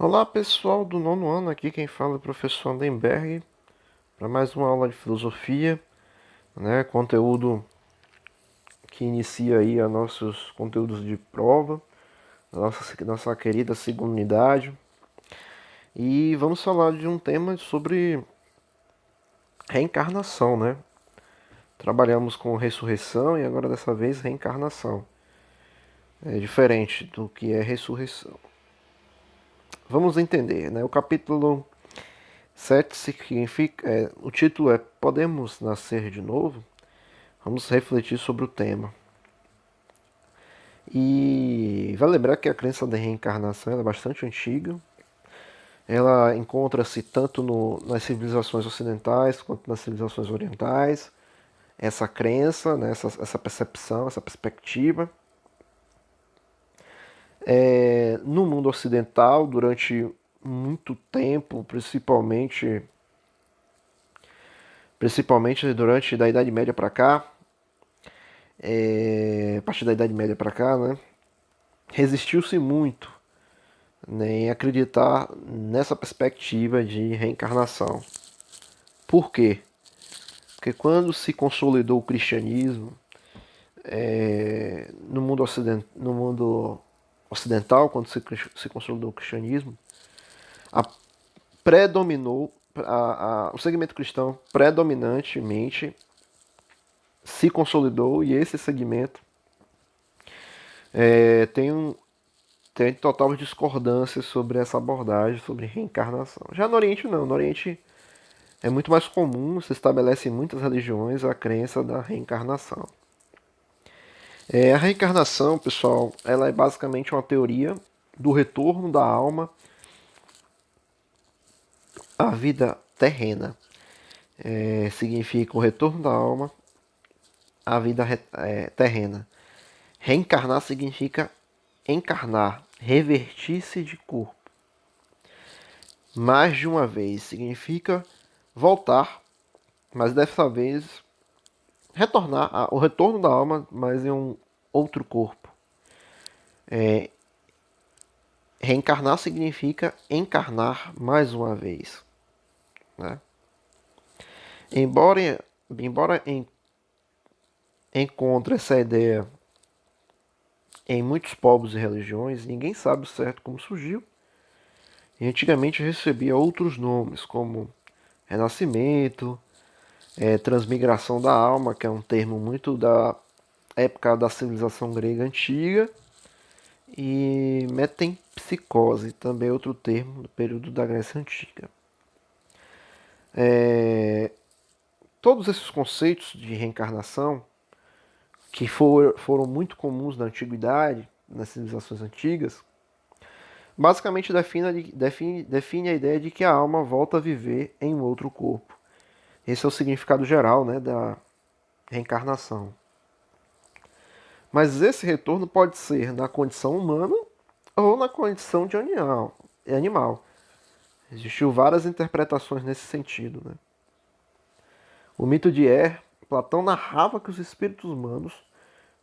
Olá pessoal do nono ano, aqui quem fala é o professor Andenberg para mais uma aula de filosofia, né? Conteúdo que inicia aí a nossos conteúdos de prova, nossa querida segunda unidade. E vamos falar de um tema sobre reencarnação, né? Trabalhamos com ressurreição e agora dessa vez reencarnação. É diferente do que é ressurreição. Vamos entender, né? O capítulo 7 significa, o título é Podemos Nascer de Novo? Vamos refletir sobre o tema. E vai lembrar que a crença da reencarnação é bastante antiga. Ela encontra-se tanto nas civilizações ocidentais quanto nas civilizações orientais. Essa crença, né, essa percepção, essa perspectiva. No mundo ocidental, durante muito tempo, principalmente durante da Idade Média para cá, a partir da Idade Média para cá, né, resistiu-se muito, né, em acreditar nessa perspectiva de reencarnação. Por quê? Porque quando se consolidou o cristianismo no mundo ocidental, quando se consolidou o cristianismo, a, predominou o segmento cristão predominantemente se consolidou e esse segmento é, tem um, tem total discordância sobre essa abordagem sobre reencarnação. Já no Oriente não, no Oriente é muito mais comum, se estabelece em muitas religiões a crença da reencarnação. A reencarnação, pessoal, ela é basicamente uma teoria do retorno da alma à vida terrena. Significa o retorno da alma à vida terrena. Reencarnar significa encarnar, revertir-se de corpo. Mais de uma vez significa voltar, mas dessa vez retornar, o retorno da alma, mas em um outro corpo. Reencarnar significa encarnar mais uma vez. Né? Embora encontre essa ideia em muitos povos e religiões, ninguém sabe o certo como surgiu. E antigamente recebia outros nomes, como renascimento, transmigração da alma, que é um termo muito da época da civilização grega antiga, e metempsicose, também outro termo do período da Grécia Antiga. Todos esses conceitos de reencarnação, que foram muito comuns na antiguidade, nas civilizações antigas, basicamente define a ideia de que a alma volta a viver em um outro corpo. Esse é o significado geral, né, da reencarnação. Mas esse retorno pode ser na condição humana ou na condição de animal. Existiu várias interpretações nesse sentido. Né? O mito de Platão narrava que os espíritos humanos,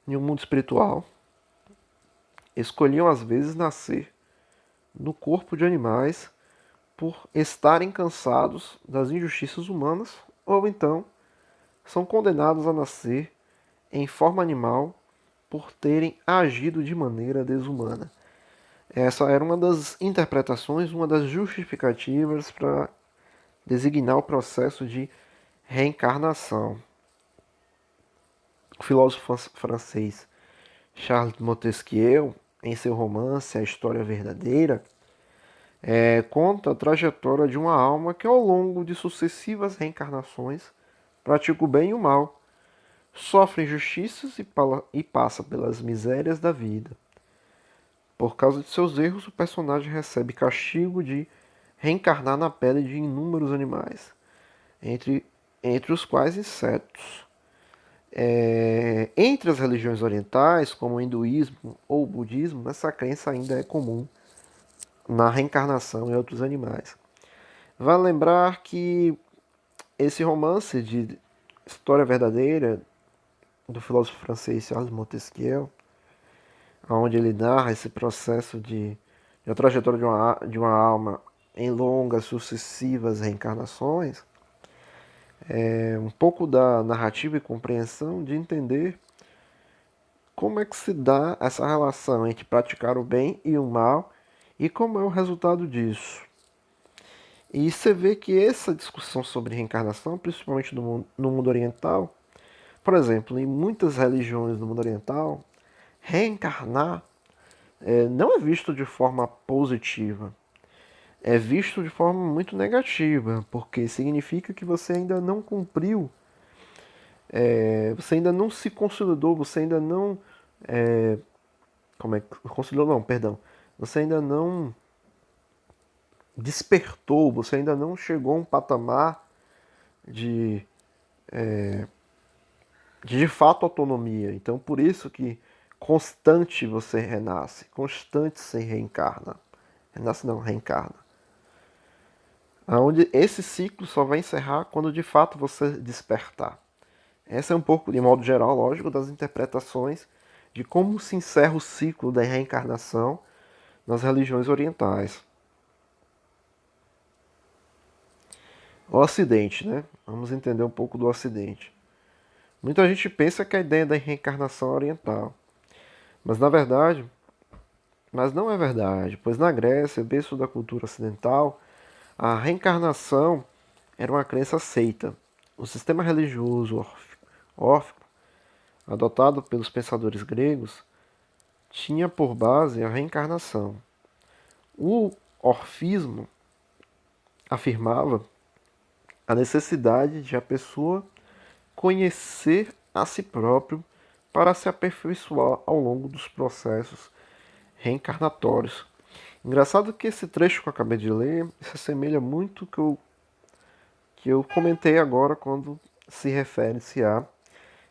em um mundo espiritual, escolhiam às vezes nascer no corpo de animais por estarem cansados das injustiças humanas, ou então são condenados a nascer em forma animal por terem agido de maneira desumana. Essa era uma das interpretações, uma das justificativas para designar o processo de reencarnação. O filósofo francês Charles Montesquieu, em seu romance A História Verdadeira, conta a trajetória de uma alma que, ao longo de sucessivas reencarnações, pratica o bem e o mal, sofre injustiças e passa pelas misérias da vida. Por causa de seus erros, o personagem recebe castigo de reencarnar na pele de inúmeros animais, entre, entre os quais insetos. Entre as religiões orientais, como o hinduísmo ou o budismo, essa crença ainda é comum na reencarnação em outros animais. Vale lembrar que esse romance de História Verdadeira do filósofo francês Charles Montesquieu, onde ele narra esse processo de e a trajetória de uma alma em longas sucessivas reencarnações, um pouco da narrativa e compreensão de entender como é que se dá essa relação entre praticar o bem e o mal e como é o resultado disso. E você vê que essa discussão sobre reencarnação, principalmente no mundo oriental, por exemplo, em muitas religiões do mundo oriental, reencarnar não é visto de forma positiva, é visto de forma muito negativa, porque significa que você ainda não cumpriu, você ainda não se consolidou, você ainda não. Como é que. Consolidou, não, perdão. Você ainda não despertou, você ainda não chegou a um patamar de de fato autonomia. Então, por isso que constante você renasce, constante você reencarna. Renasce não, reencarna. Onde esse ciclo só vai encerrar quando de fato você despertar. Essa é um pouco, de modo geral, lógico, das interpretações de como se encerra o ciclo da reencarnação nas religiões orientais. O Ocidente, né? Vamos entender um pouco do Ocidente. Muita gente pensa que a ideia da reencarnação é oriental, mas na verdade, mas não é verdade, pois na Grécia, berço da cultura ocidental, a reencarnação era uma crença aceita. O sistema religioso órfico, adotado pelos pensadores gregos, tinha por base a reencarnação. O orfismo afirmava a necessidade de a pessoa conhecer a si próprio para se aperfeiçoar ao longo dos processos reencarnatórios. Engraçado que esse trecho que eu acabei de ler se assemelha muito ao que eu comentei agora quando se refere-se à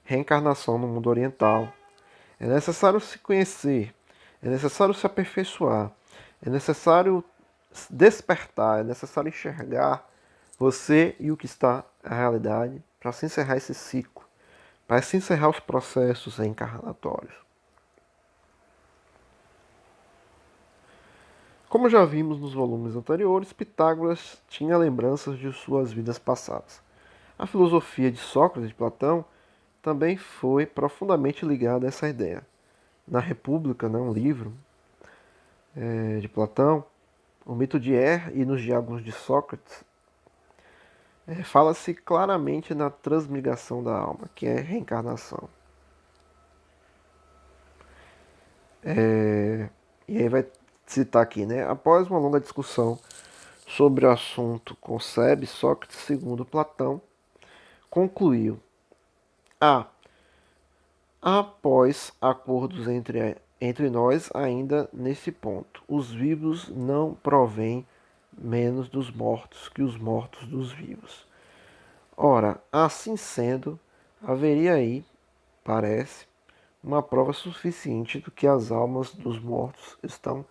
reencarnação no mundo oriental. É necessário se conhecer, é necessário se aperfeiçoar, é necessário despertar, é necessário enxergar você e o que está na realidade para se encerrar esse ciclo, para se encerrar os processos reencarnatórios. Como já vimos nos volumes anteriores, Pitágoras tinha lembranças de suas vidas passadas. A filosofia de Sócrates e de Platão também foi profundamente ligada a essa ideia. Na República, um livro de Platão, o mito de Er e nos diálogos de Sócrates, fala-se claramente na transmigração da alma, que é a reencarnação. E aí vai citar aqui, né? Após uma longa discussão sobre o assunto com Cebes, Sócrates, segundo Platão, concluiu: A. Após acordos entre nós, ainda nesse ponto, os vivos não provêm menos dos mortos que os mortos dos vivos. Ora, assim sendo, haveria aí, parece, uma prova suficiente do que as almas dos mortos estão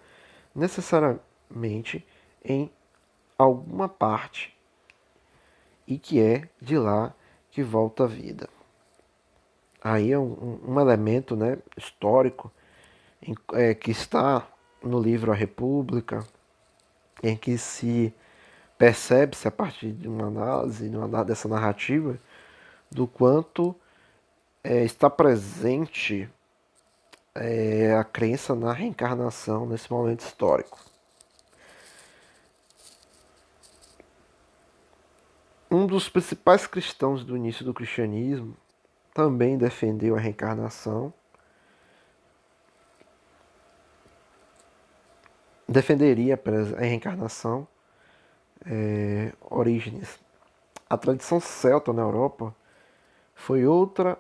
necessariamente em alguma parte e que é de lá que volta a vida. Aí é um elemento, né, histórico que está no livro A República, em que se percebe-se a partir de uma análise dessa narrativa do quanto está presente a crença na reencarnação nesse momento histórico. Um dos principais cristãos do início do cristianismo também defendeu a reencarnação, defenderia a reencarnação, Orígenes. A tradição celta na Europa foi outra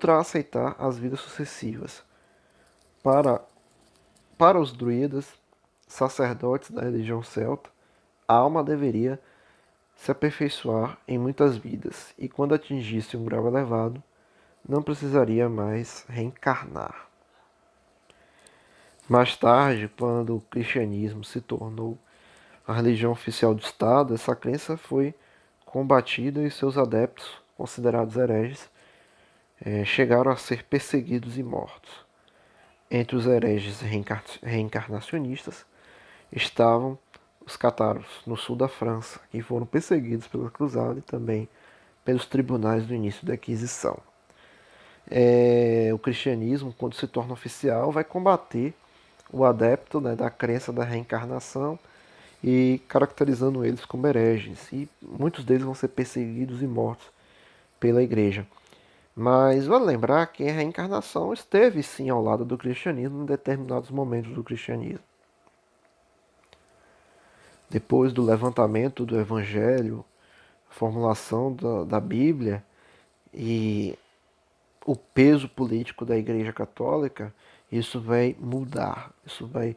a aceitar as vidas sucessivas. Para, para os druidas, sacerdotes da religião celta, a alma deveria se aperfeiçoar em muitas vidas, e quando atingisse um grau elevado, não precisaria mais reencarnar. Mais tarde, quando o cristianismo se tornou a religião oficial do Estado, essa crença foi combatida e seus adeptos, considerados hereges, chegaram a ser perseguidos e mortos. Entre os hereges reencarnacionistas estavam os cátaros, no sul da França, que foram perseguidos pela cruzada e também pelos tribunais do início da Inquisição. O cristianismo, quando se torna oficial, vai combater o adepto, né, da crença da reencarnação e caracterizando eles como hereges. E muitos deles vão ser perseguidos e mortos pela igreja. Mas vale lembrar que a reencarnação esteve sim ao lado do cristianismo em determinados momentos do cristianismo. Depois do levantamento do evangelho, formulação da Bíblia e o peso político da Igreja Católica, isso vai mudar, isso vai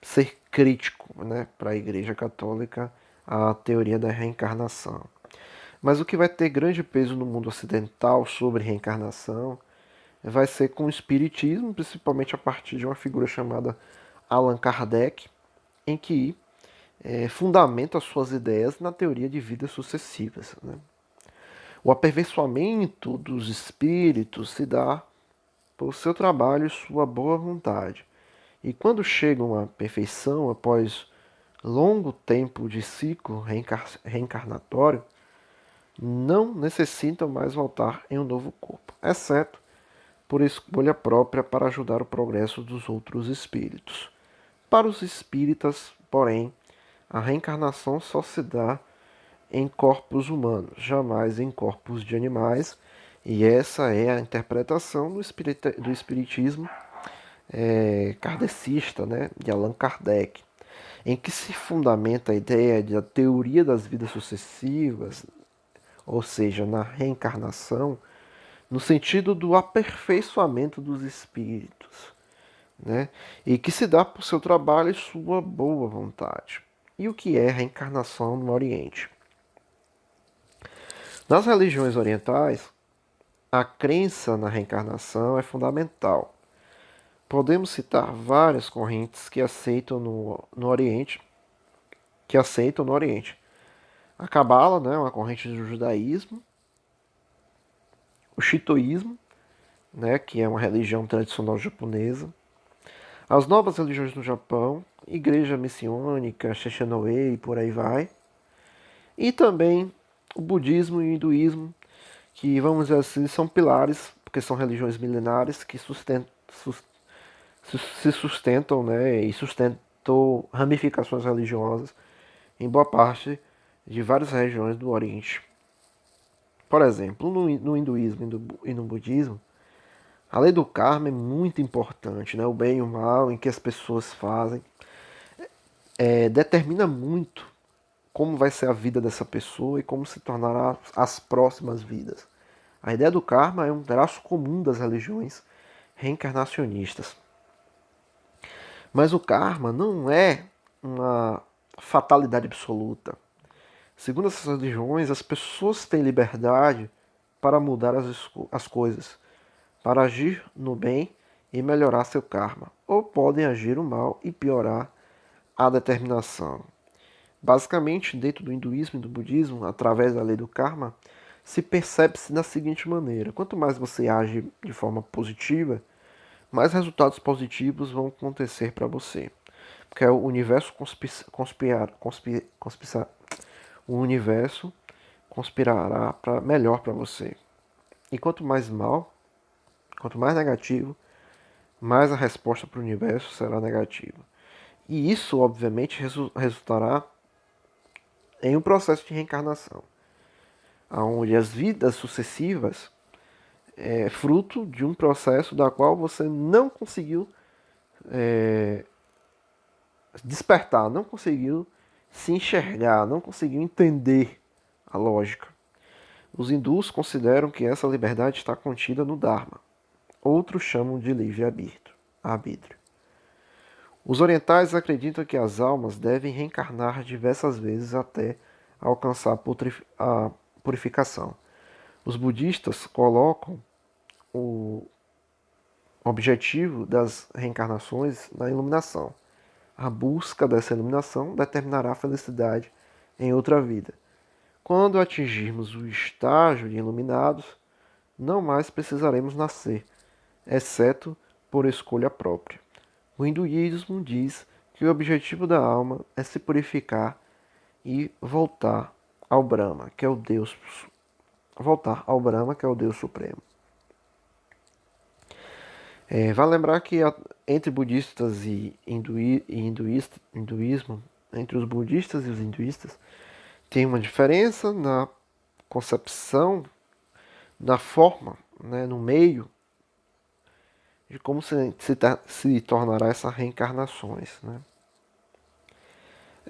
ser crítico, né, para a Igreja Católica, a teoria da reencarnação. Mas o que vai ter grande peso no mundo ocidental sobre reencarnação vai ser com o Espiritismo, principalmente a partir de uma figura chamada Allan Kardec, em que fundamenta suas ideias na teoria de vidas sucessivas. Né? O aperfeiçoamento dos espíritos se dá por seu trabalho e sua boa vontade. E quando chegam à perfeição, após longo tempo de ciclo reencarnatório, não necessitam mais voltar em um novo corpo, exceto por escolha própria para ajudar o progresso dos outros espíritos. Para os espíritas, porém, a reencarnação só se dá em corpos humanos, jamais em corpos de animais, e essa é a interpretação do espiritismo kardecista, né, de Allan Kardec, em que se fundamenta a ideia da teoria das vidas sucessivas, ou seja, na reencarnação, no sentido do aperfeiçoamento dos espíritos, né, e que se dá por seu trabalho e sua boa vontade. E o que é reencarnação no Oriente? Nas religiões orientais, a crença na reencarnação é fundamental. Podemos citar várias correntes que aceitam no Oriente, A Cabala, né, uma corrente do judaísmo, o Shintoísmo, né, que é uma religião tradicional japonesa, as novas religiões no Japão, Igreja Missiônica, Shishonoe e por aí vai, e também o budismo e o hinduísmo, que, vamos dizer assim, são pilares, porque são religiões milenares que se sustentam, né, e sustentou ramificações religiosas em boa parte de várias regiões do Oriente. Por exemplo, no hinduísmo e no budismo, a lei do karma é muito importante, né? O bem e o mal em que as pessoas fazem determina muito como vai ser a vida dessa pessoa e como se tornará as próximas vidas. A ideia do karma é um traço comum das religiões reencarnacionistas. Mas o karma não é uma fatalidade absoluta. Segundo essas religiões, as pessoas têm liberdade para mudar as coisas, para agir no bem e melhorar seu karma, ou podem agir no mal e piorar a determinação. Basicamente, dentro do hinduísmo e do budismo, através da lei do karma, se percebe-se da seguinte maneira: quanto mais você age de forma positiva, mais resultados positivos vão acontecer para você. Porque o universo o universo conspirará para melhor para você. E quanto mais mal, quanto mais negativo, mais a resposta para o universo será negativa. E isso, obviamente, resultará em um processo de reencarnação, onde as vidas sucessivas é fruto de um processo da qual você não conseguiu despertar, não conseguiu se enxergar, não conseguiu entender a lógica. Os hindus consideram que essa liberdade está contida no Dharma. Outros chamam de livre-arbítrio. Os orientais acreditam que as almas devem reencarnar diversas vezes até alcançar a purificação. Os budistas colocam o objetivo das reencarnações na iluminação. A busca dessa iluminação determinará a felicidade em outra vida. Quando atingirmos o estágio de iluminados, não mais precisaremos nascer, exceto por escolha própria. O hinduísmo diz que o objetivo da alma é se purificar e voltar ao Brahma, que é o Deus Supremo. Vale lembrar que entre budistas e hinduísmo, entre os budistas e os hinduístas, tem uma diferença na concepção, na forma, né, no meio de como se tornará essas reencarnações. Né?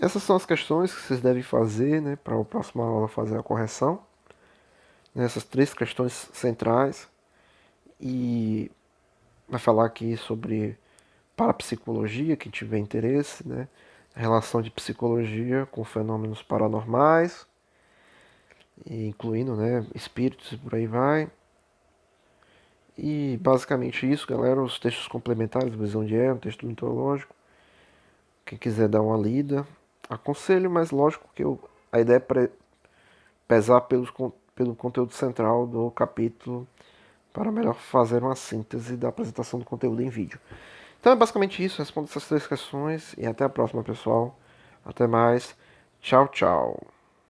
Essas são as questões que vocês devem fazer, né, para a próxima aula fazer a correção. Nessas 3 questões centrais. E vai falar aqui sobre parapsicologia, quem tiver interesse, né? A relação de psicologia com fenômenos paranormais, incluindo, né, espíritos e por aí vai. E basicamente isso, galera, os textos complementares, Visão de um texto mitológico. Quem quiser dar uma lida, aconselho, mas lógico que a ideia é pesar pelo conteúdo central do capítulo para melhor fazer uma síntese da apresentação do conteúdo em vídeo. Então é basicamente isso, respondo essas 3 questões e até a próxima, pessoal. Até mais. Tchau, tchau.